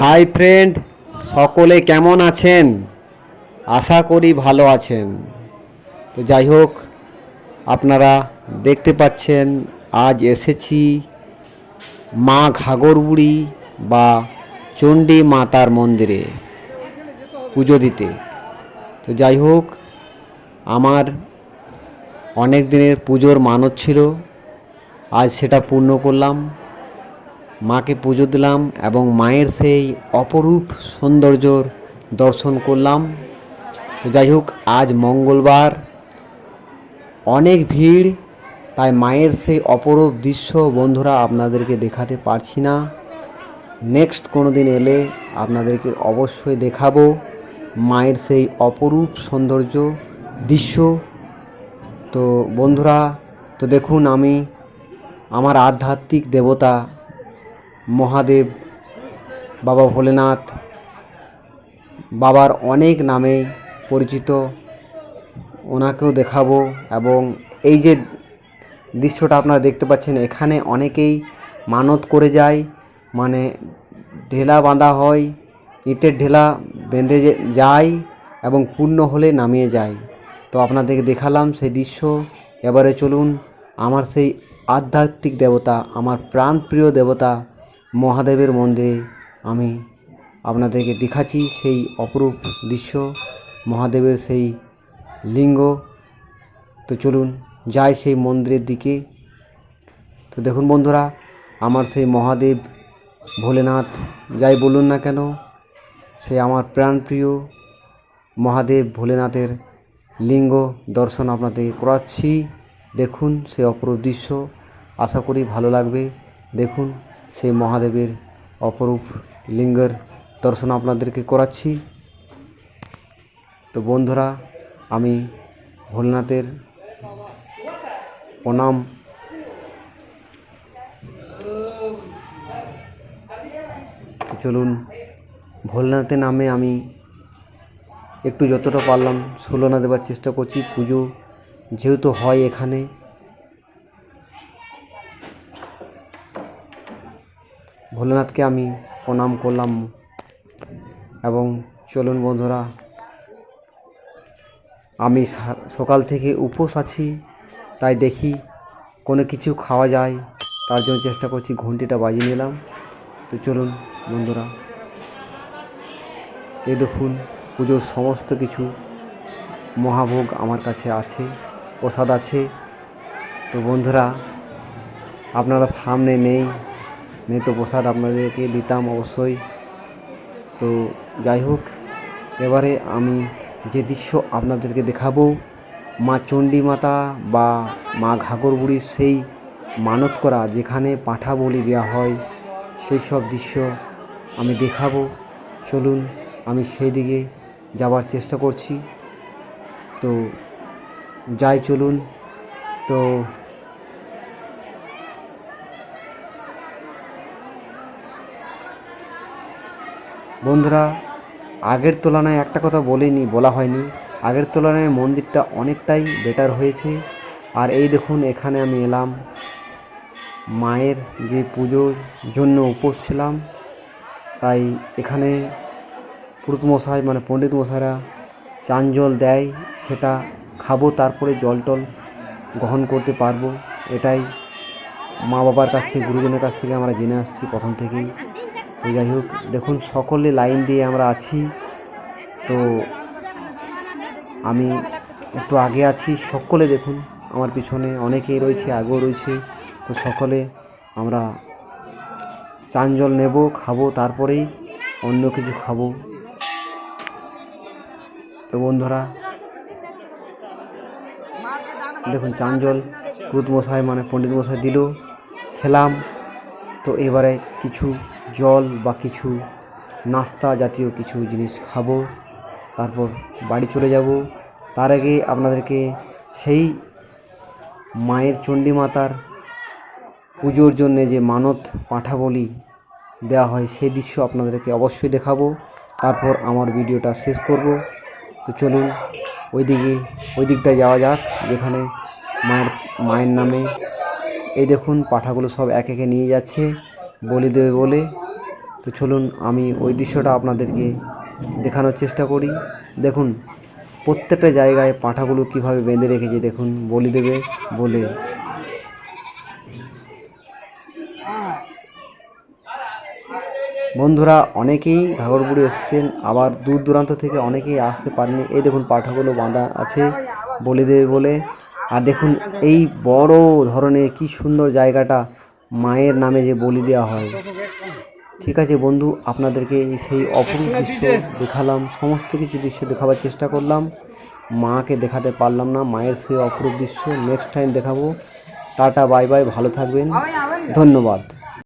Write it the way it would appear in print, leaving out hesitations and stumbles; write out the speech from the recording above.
Hi friend, সকলে কেমন আছেন? আশা করি ভালো আছেন। তো যাই হোক, আপনারা দেখতে পাচ্ছেন আজ এসেছি মা ঘাগরবুড়ি বা চণ্ডী মাতার মন্দিরে পুজো দিতে। তো যাই হোক, আমার অনেক দিনের পুজোর মানত ছিল, আজ সেটা পূর্ণ করলাম। মাকে পুজো দিলাম এবং মায়ের সেই অপরূপ সৌন্দর্যর দর্শন করলাম। তো যাই হোক, আজ মঙ্গলবার, অনেক ভিড়, তাই মায়ের সেই অপরূপ দৃশ্য বন্ধুরা আপনাদেরকে দেখাতে পারছি না। নেক্সট কোনো দিন এলে আপনাদেরকে অবশ্যই দেখাবো মায়ের সেই অপরূপ সৌন্দর্য দৃশ্য। তো বন্ধুরা, তো দেখুন, আমি আমার আধ্যাত্মিক দেবতা মহাদেব, বাবা ভোলেনাথ, বাবার অনেক নামে পরিচিত, ওনাকেও দেখাবো। এবং এই যে দৃশ্যটা আপনারা দেখতে পাচ্ছেন, এখানে অনেকেই মানত করে যায়, মানে ঢেলা বাঁধা হয়, ইটের ঢেলা বেঁধে যায় এবং পূর্ণ হলে নামিয়ে যায়। তো আপনাদেরকে দেখালাম সেই দৃশ্য। এবারে চলুন আমার সেই আধ্যাত্মিক দেবতা, আমার প্রাণপ্রিয় দেবতা মহাদেবের মন্দিরে আমি আপনাদেরকে দেখাচ্ছি সেই অপরূপ দৃশ্য, মহাদেবের সেই লিঙ্গ। তো চলুন যাই সেই মন্দিরের দিকে। তো দেখুন বন্ধুরা, আমার সেই মহাদেব, ভোলেনাথ, যাই বলুন না কেন, সে আমার প্রাণপ্রিয় মহাদেব ভোলেনাথের লিঙ্গ দর্শন আপনাদের করাচ্ছি। দেখুন সেই অপরূপ দৃশ্য, আশা করি ভালো লাগবে। দেখুন সেই মহাদেবের অপরূপ লিঙ্গের দর্শন আপনাদেরকে করাচ্ছি। তো বন্ধুরা, আমি ভোলেনাথের প্রণাম। চলুন ভোলেনাথের নামে আমি একটু যতটা পারলাম ছলনা দেওয়ার চেষ্টা করছি। পুজো যেহেতু হয় এখানে, ভোলেনাথকে আমি প্রণাম করলাম। এবং চলুন বন্ধুরা, আমি সকাল থেকে উপোস আছি, তাই দেখি কোনো কিছু খাওয়া যায়, তার জন্য চেষ্টা করছি। ঘন্টিটা বাজিয়ে নিলাম। তো চলুন বন্ধুরা, এই দেখুন পুজোর সমস্ত কিছু মহাভোগ আমার কাছে আছে, প্রসাদ আছে। তো বন্ধুরা, আপনারা সামনে নেই তো প্রসাদ আপনাদেরকে দিতাম অবশ্যই। তো যাই হোক, এবারে আমি যে দৃশ্য আপনাদেরকে দেখাবো, মা চণ্ডী মাতা বা মা ঘাগরবুড়ির সেই মানত করা যেখানে পাঁঠা বলি দেওয়া হয়, সেই সব দৃশ্য আমি দেখাবো। চলুন আমি সেই দিকে যাওয়ার চেষ্টা করছি। তো যাই, চলুন। তো বন্ধুরা, আগের তুলনায় একটা কথা বলা হয়নি, আগের তুলনায় মন্দিরটা অনেকটাই বেটার হয়েছে। আর এই দেখুন, এখানে আমি এলাম মায়ের যে পুজোর জন্য উপোস ছিলাম, তাই এখানে পুরোহিত মশাই মানে পণ্ডিত মশাইরা চান জল দেয়, সেটা খাবো, তারপরে জল টল গ্রহণ করতে পারবো। এটাই মা বাবার কাছ থেকে, গুরুজনের কাছ থেকে আমরা জেনে আসছি প্রথম থেকেই। তো যাই হোক, দেখুন সকলে লাইন দিয়ে আমরা আছি। তো আমি একটু আগে আছি, সকলে দেখুন আমার পিছনে অনেকেই রয়েছে, আগেও রয়েছে। তো সকলে আমরা চান জল নেব, খাবো, তারপরেই অন্য কিছু খাবো। তো বন্ধুরা দেখুন, চান জল পুরোহিত মশাই মানে পণ্ডিত মশাই দিল, খেলাম। তো এবারে কিছু জল বা কিছু নাস্তা জাতীয় কিছু জিনিস খাবো, তারপর বাড়ি চলে যাব। তার আগে আপনাদেরকে সেই মায়ের চণ্ডী মাতার পুজোর জন্যে যে মানত পাঁঠা বলি দেওয়া হয়, সেই দৃশ্য আপনাদেরকে অবশ্যই দেখাবো। তারপর আমার ভিডিওটা শেষ করব। তো চলুন ওই দিকটায় যাওয়া যাক, যেখানে মায়ের নামে এই দেখুন পাঁঠাগুলো সব এক একে নিয়ে যাচ্ছে বলি দেবে বলে। তো তো চলুন আমি ওই দৃশ্যটা আপনাদেরকে দেখানোর চেষ্টা করি। দেখুন প্রত্যেকটা জায়গায় পাঁঠাগুলো কিভাবে বেঁধে রেখেছে, দেখুন বলি দেবে বলে। বন্ধুরা অনেকেই ঘাঘরবুড়ি এসেছেন, আবার দূর দূরান্ত থেকে অনেকেই আসতে পারেনি। এই দেখুন পাঁঠাগুলো বাঁধা আছে বলি দেবে বলে। আর দেখুন এই বড় ধরনের কি সুন্দর জায়গাটা, মায়ের নামে যে বলি দেওয়া হয়। ঠিক আছে বন্ধু, আপনাদেরকে সেই অপরূপ দৃশ্য দেখালাম, সমস্ত কিছু দৃশ্য দেখাবার চেষ্টা করলাম। মাকে দেখাতে পারলাম না, মায়ের সেই অপরূপ দৃশ্য নেক্সট টাইম দেখাবো। টাটা বাই বাই, ভালো থাকবেন, ধন্যবাদ।